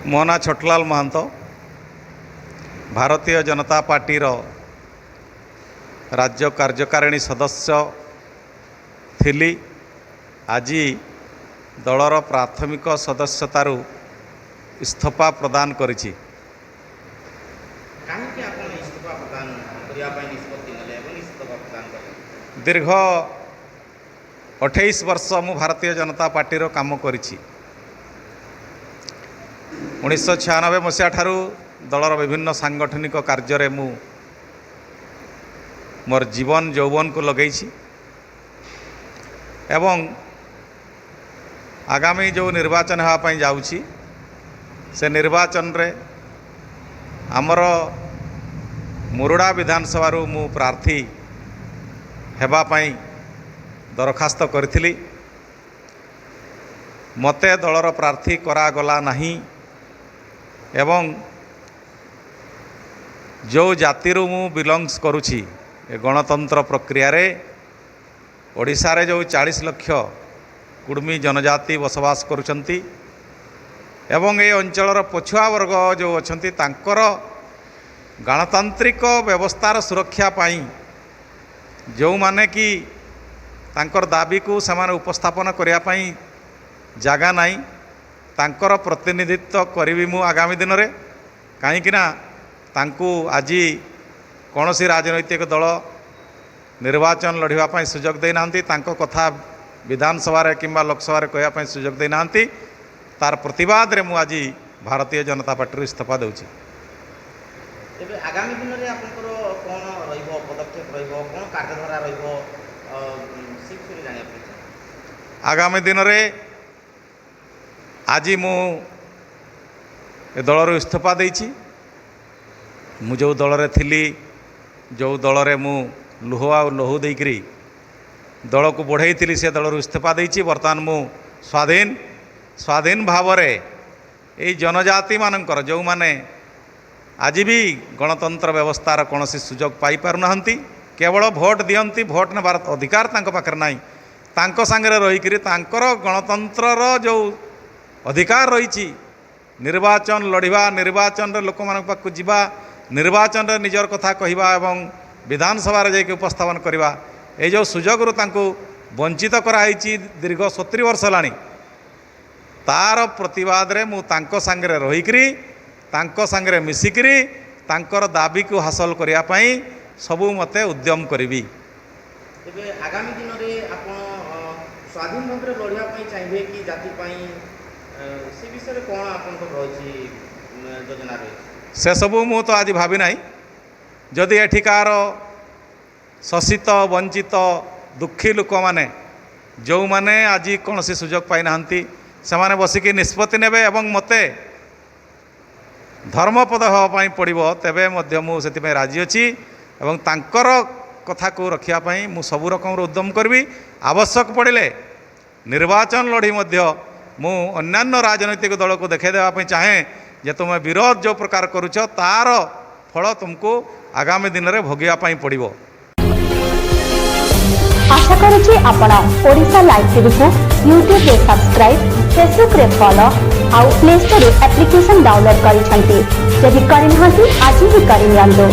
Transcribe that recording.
ମୋ ନାଁ ଛୋଟଲାଲ ମହାନ୍ତ। ଭାରତୀୟ ଜନତା ପାର୍ଟିର राज्य कार्यकारिणी सदस्य थिली। आज दलर प्राथमिक सदस्यतारू इस्तीफा प्रदान करिछि। दीर्घ 28 वर्ष मु भारतीय जनता पार्टी काम करिछि। 1996 मसीहा ठारू दलर विभिन्न सांगठनिक कार्य मु मोर जीवन यौवन को लगेछि एवं आगामी जो निर्वाचन होगापाई जाउछि से निर्वाचन रे आमर मुरुड़ा विधानसभा मु प्रार्थी हेबापाई दरखास्त करिथिली। मते दलर प्रार्थी करागला नहीं एवं जो जाति मु बिलंग्स करुछि गणतंत्र प्रक्रिया रे ओडिशा रे जो 40 लाख कुड़मी जनजाति बसवास करुछंती एवं ये अंचलर पछुआ वर्ग जो अछंती तांकर गणतांत्रिक व्यवस्थार सुरक्षा पाई जो माने कि तांकर दाबी को समान उपस्थापन करिया पाई जागा नहीं तांकर प्रतिनिधित्व करिवि मु आगामी दिन रे। काहेकि ना तांकू आज कौन सी राजनैतिक दल निर्वाचन लड़ाई सुजोग देना कथा विधानसभा किंबा लोकसभा कहवाई सुजोग देना तार प्रतिवाद रे मु आज भारतीय जनता पार्टी इस्तीफा दूची। आगामी दिन में आपनकर कौन रहिबो पदक्षेप रहिबो कौन कार्यधारा रहिबो जानिया आगामी दिन में आज मु दलर इस्तीफा देछि। मु जो दल रे थिली जो दल रे मु लुह आ लहू देकरी दल को बढ़ई थी से दलर इस्तीफा देछि। बर्तमान मु स्वाधीन भाव रे ए जनजाति मानकर जो माने आज भी गणतंत्र व्यवस्थार कौन सुजोग पाई पारुनाहंती केवल भोट दियंती भोट नेबार अधिकार तांको पाखरे नाही तांको संगे रहीकरी तांकर गणतंत्रर जो अधिकार रही निर्वाचन लड़िबा निर्वाचन रे लोक मानक पाखु जिबा निर्वाचन रे निजर कथा कहवा एवं विधानसभा रे जाके उपस्थापन करवा ए जो सुजोग रु तांको वंचित कराई दीर्घ 70 वर्ष लानी तार प्रतिवाद रे मु तांको संगे रहीकरी तांको संगे मिसिकरी तांकर दाबी को हासिल करिया पई सबु मते उद्यम करिवि। एबे आगामी दिन रे आपण स्वाधीन भाव रे लड़िया पई चाहिबे कि जाति पई से विषय रे कोन आपण को रहछि योजना रे से सबु मु तो आज भाबी नाही। जदि एठिकार शोषित वंचित दुखी लोक माने जो माने आज कौन सी सुजोग पाई नाहंती से माने बसिकी निष्पत्ति नेबे एवं मते धर्मपद होगापाई पड़ो तेबे मध्य मु सेतिपई राजी अछि एवं तांकर कथा को रखिया पई मु सबु रकम उद्यम करबी। आवश्यक पड़िले निर्वाचन लड़ी मध्य मु अन्यान्य राजनैतिक दल को देखै देवा पई चाहे जे तुम विरोध जो प्रकार करुच तार फल तुमको आगामी दिन में भोगिया पाई पड़िबो। आशा करुछि आपण ओडिशा लाइव टीवी को यूट्यूब रे सब्सक्राइब फेसबुक रे फॉलो आउ प्ले स्टोर रे एप्लिकेशन डाउनलोड करिसंती। जदि करिनाहंती आज ही करिनियंतो।